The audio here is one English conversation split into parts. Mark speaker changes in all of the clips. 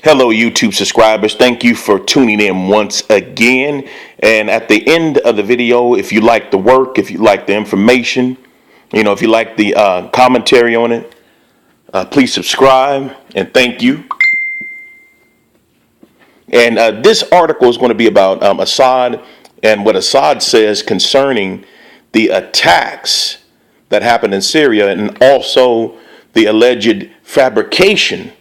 Speaker 1: Hello, YouTube subscribers. Thank you for tuning in once again. And at the end of the video, if you like the work, if you like the information, if you like the commentary on it, please subscribe and thank you. And this article is going to be about Assad and what Assad says concerning the attacks that happened in Syria and also the alleged fabrication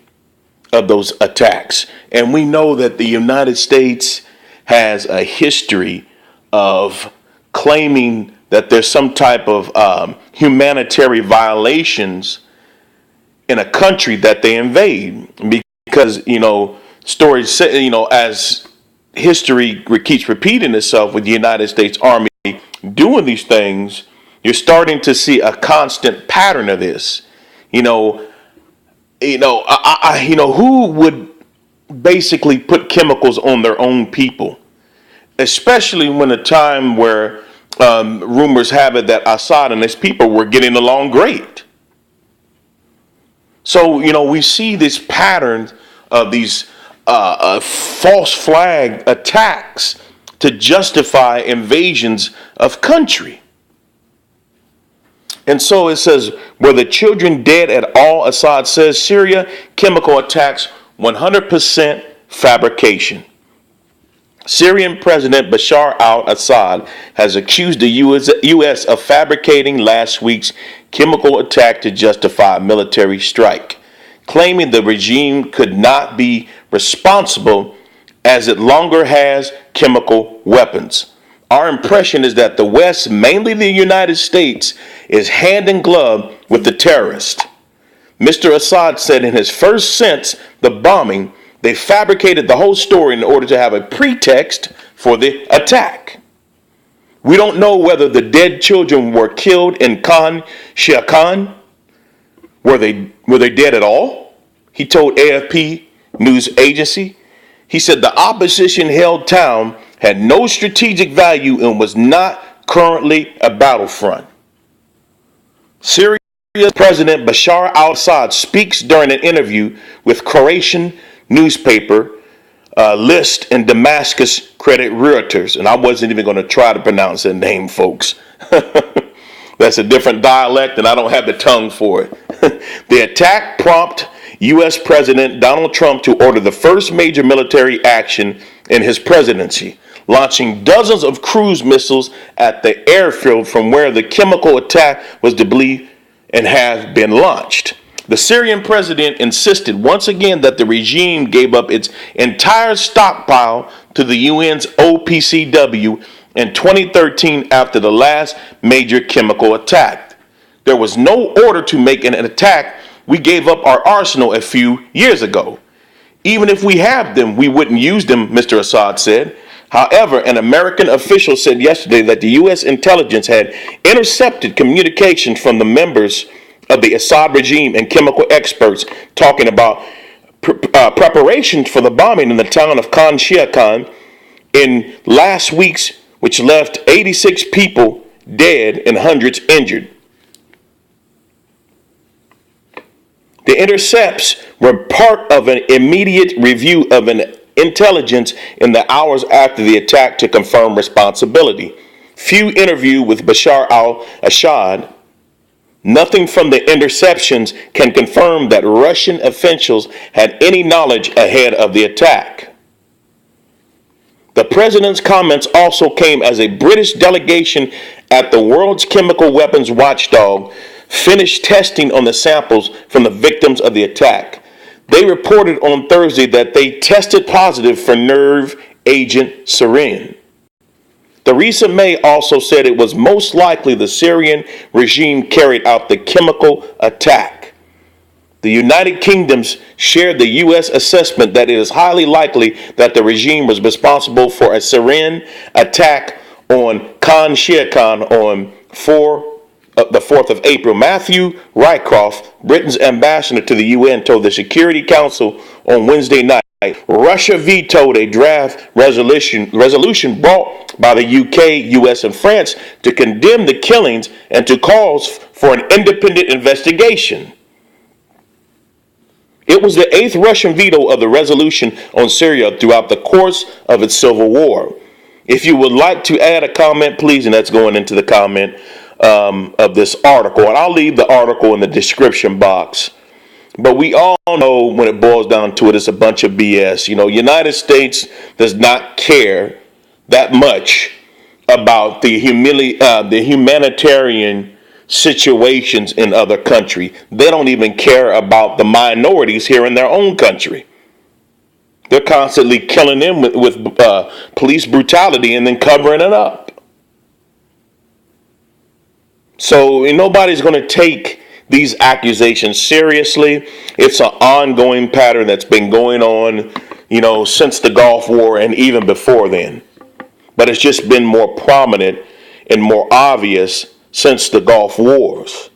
Speaker 1: of those attacks. And we know that the United States has a history of claiming that there's some type of humanitarian violations in a country that they invade because, stories say, as history keeps repeating itself with the United States Army doing these things, you're starting to see a constant pattern of this. Who would basically put chemicals on their own people, especially when a time where rumors have it that Assad and his people were getting along great. So, we see this pattern of these false flag attacks to justify invasions of country. And so it says, were the children dead at all? Assad says Syria chemical attacks 100% fabrication. Syrian President Bashar al-Assad has accused the U.S. of fabricating last week's chemical attack to justify a military strike, claiming the regime could not be responsible as it longer has chemical weapons. Our impression is that the West, mainly the United States, is hand in glove with the terrorists. Mr. Assad said in his first since the bombing, they fabricated the whole story in order to have a pretext for the attack. We don't know whether the dead children were killed in Khan Shiakan. Were they dead at all? He told AFP news agency. He said the opposition-held town had no strategic value and was not currently a battlefront. Syria's President Bashar al-Assad speaks during an interview with Croatian newspaper List in Damascus, credit Reuters. And I wasn't even going to try to pronounce that name, folks. That's a different dialect and I don't have the tongue for it. The attack prompted U.S. President Donald Trump to order the first major military action in his presidency, launching dozens of cruise missiles at the airfield from where the chemical attack was believed and has been launched. The Syrian president insisted once again that the regime gave up its entire stockpile to the UN's OPCW in 2013 after the last major chemical attack. There was no order to make an attack. We gave up our arsenal a few years ago. Even if we have them, we wouldn't use them, Mr. Assad said. However, an American official said yesterday that the U.S. intelligence had intercepted communications from the members of the Assad regime and chemical experts talking about preparations for the bombing in the town of Khan Shiakan in last week's, which left 86 people dead and hundreds injured. The intercepts were part of an immediate review of an intelligence in the hours after the attack to confirm responsibility. Few interview with Bashar al-Assad. Nothing from the interceptions can confirm that Russian officials had any knowledge ahead of the attack. The president's comments also came as a British delegation at the world's chemical weapons watchdog finished testing on the samples from the victims of the attack. They reported on Thursday that they tested positive for nerve agent sarin. Theresa May also said it was most likely the Syrian regime carried out the chemical attack. The United Kingdom shared the U.S. assessment that it is highly likely that the regime was responsible for a sarin attack on Khan Shiakan on the 4th of April. Matthew Rycroft, Britain's ambassador to the UN, told the Security Council on Wednesday night Russia vetoed a draft resolution brought by the UK, US, and France to condemn the killings and to call for an independent investigation. It It was the eighth Russian veto of the resolution on Syria throughout the course of its civil war. If you would like to add a comment, please, and that's going into the comment of this article. And I'll leave the article in the description box. But we all know when it boils down to it, it's a bunch of BS. United States does not care that much about the humanitarian situations in other countries. They don't even care about the minorities here in their own country. They're constantly killing them with police brutality and then covering it up. So nobody's going to take these accusations seriously. It's an ongoing pattern that's been going on, since the Gulf War and even before then. But it's just been more prominent and more obvious since the Gulf Wars.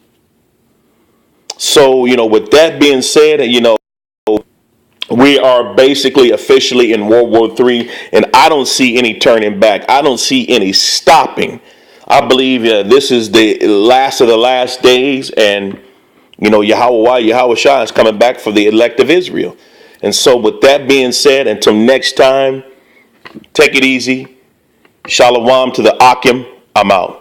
Speaker 1: So, with that being said, we are basically officially in World War III, and I don't see any turning back. I don't see any stopping. I believe this is the last of the last days, and Yahweh Shah is coming back for the elect of Israel. And so with that being said, until next time, take it easy. Shalom to the Akim. I'm out.